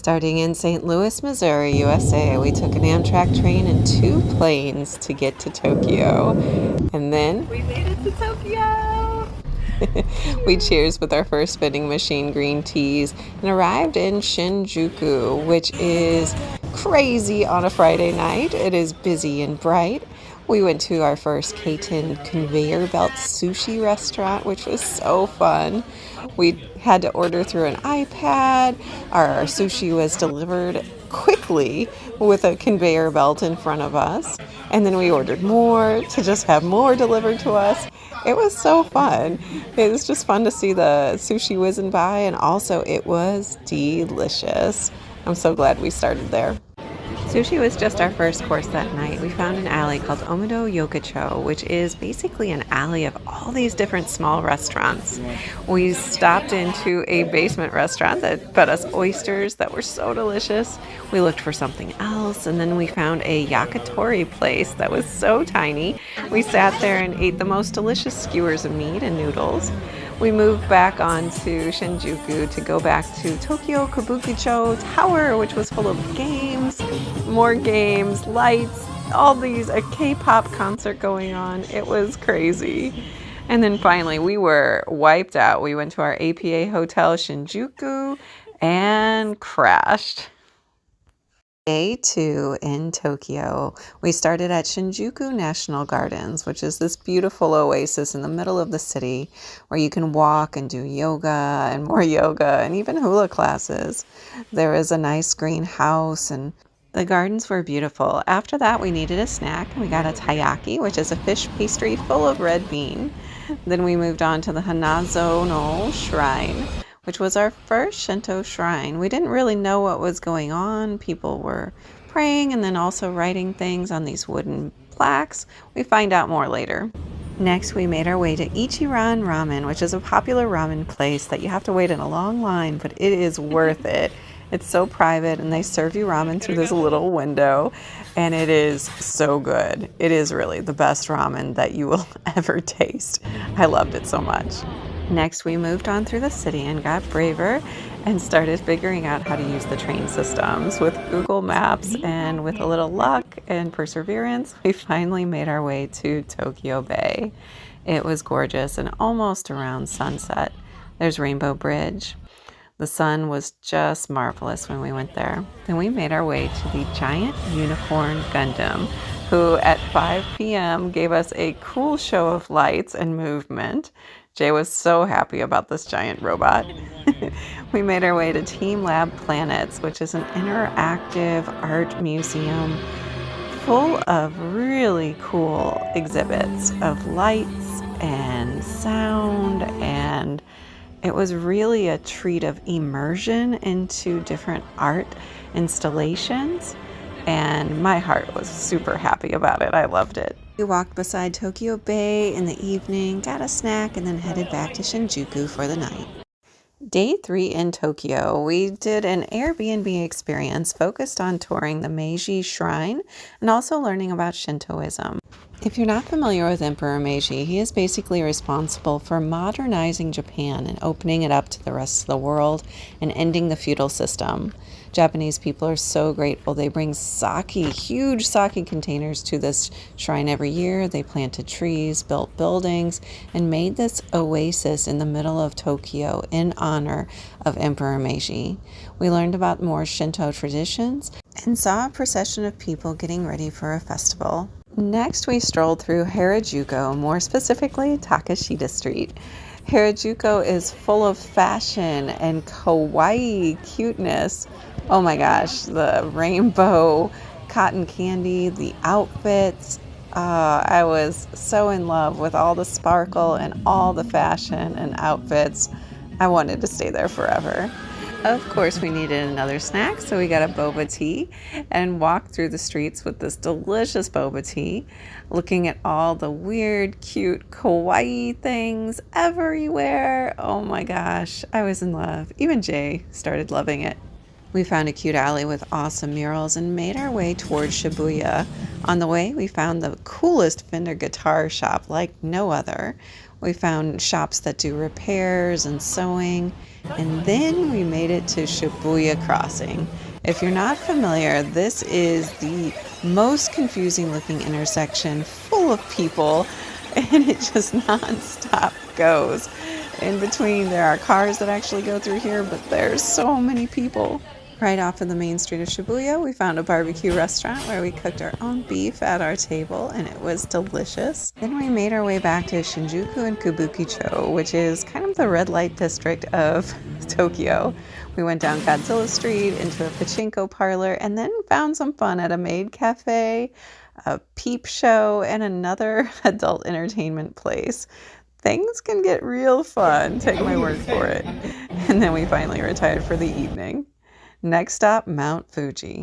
Starting in St. Louis, Missouri, USA, we took an Amtrak train and 2 planes to get to Tokyo. And then we made it to Tokyo! we cheers with our first vending machine green teas and arrived in Shinjuku, which is crazy on a Friday night. It is busy and bright. We went to our first Kaiten conveyor belt sushi restaurant, which was so fun. We had to order through an iPad. Our sushi was delivered quickly with a conveyor belt in front of us. And then we ordered more to just have more delivered to us. It was so fun. It was just fun to see the sushi whizzing by, and also it was delicious. I'm so glad we started there. Sushi was just our first course that night. We found an alley called Omoide Yokocho, which is basically an alley of all these different small restaurants. We stopped into a basement restaurant that fed us oysters that were so delicious. We looked for something else, and then we found a yakitori place that was so tiny. We sat there and ate the most delicious skewers of meat and noodles. We moved back on to Shinjuku to go back to Tokyu Kabukicho Tower, which was full of games, more games, lights, all these, a K-pop concert going on. It was crazy. And then finally, we were wiped out. We went to our APA Hotel Shinjuku and crashed. Day 2 in Tokyo. We started at Shinjuku National Gardens, which is this beautiful oasis in the middle of the city where you can walk and do yoga and more yoga and even hula classes. There is a nice green house and the gardens were beautiful. After that, we needed a snack. We got a taiyaki, which is a fish pastry full of red bean. Then we moved on to the Honozono Shrine, which was our first Shinto shrine. We didn't really know what was going on. People were praying and then also writing things on these wooden plaques. We find out more later. Next, we made our way to Ichiran Ramen, which is a popular ramen place that you have to wait in a long line, but it is worth it. It's so private, and they serve you ramen through this little window, and it is so good. It is really the best ramen that you will ever taste. I loved it so much. Next, we moved on through the city and got braver and started figuring out how to use the train systems with Google Maps, and with a little luck and perseverance, we finally made our way to Tokyo Bay. It was gorgeous and almost around sunset. There's Rainbow Bridge. The sun was just marvelous when we went there. Then we made our way to the giant unicorn Gundham, who at 5 p.m. gave us a cool show of lights and movement. Jay was so happy about this giant robot. We made our way to TeamLab Plants, which is an interactive art museum full of really cool exhibits of lights and sound, and it was really a treat of immersion into different art installations, and my heart was super happy about it. I loved it. We walked beside Tokyo Bay in the evening, got a snack, and then headed back to Shinjuku for the night. Day 3 in Tokyo, we did an Airbnb experience focused on touring the Meiji Shrine and also learning about Shintoism. If you're not familiar with Emperor Meiji, he is basically responsible for modernizing Japan and opening it up to the rest of the world and ending the feudal system. Japanese people are so grateful. They bring sake, huge sake containers to this shrine every year. They planted trees, built buildings, and made this oasis in the middle of Tokyo in honor of Emperor Meiji. We learned about more Shinto traditions and saw a procession of people getting ready for a festival. Next, we strolled through Harajuku, more specifically Takeshita Street. Harajuku is full of fashion and kawaii cuteness. Oh my gosh, the rainbow cotton candy, the outfits. I was so in love with all the sparkle and all the fashion and outfits. I wanted to stay there forever. Of course, we needed another snack, so we got a boba tea and walked through the streets with this delicious boba tea, looking at all the weird, cute, kawaii things everywhere. Oh my gosh, I was in love. Even Jay started loving it. We found a cute alley with awesome murals and made our way towards Shibuya. On the way, we found the coolest Fender Guitar shop like no other. We found shops that do repairs and sewing, And then we made it to Shibuya Crossing. If you're not familiar, this is the most confusing looking intersection full of people, and it just non-stop goes. In between, there are cars that actually go through here, but there's so many people. Right off of the main street of Shibuya, we found a barbecue restaurant where we cooked our own beef at our table, and it was delicious. Then we made our way back to Shinjuku and Kabukicho, which is kind of the red light district of Tokyo. We went down Godzilla Street into a pachinko parlor, and then found some fun at a maid cafe, a peep show, and another adult entertainment place. Things can get real fun, take my word for it. And then we finally retired for the evening. Next stop, Mount Fuji.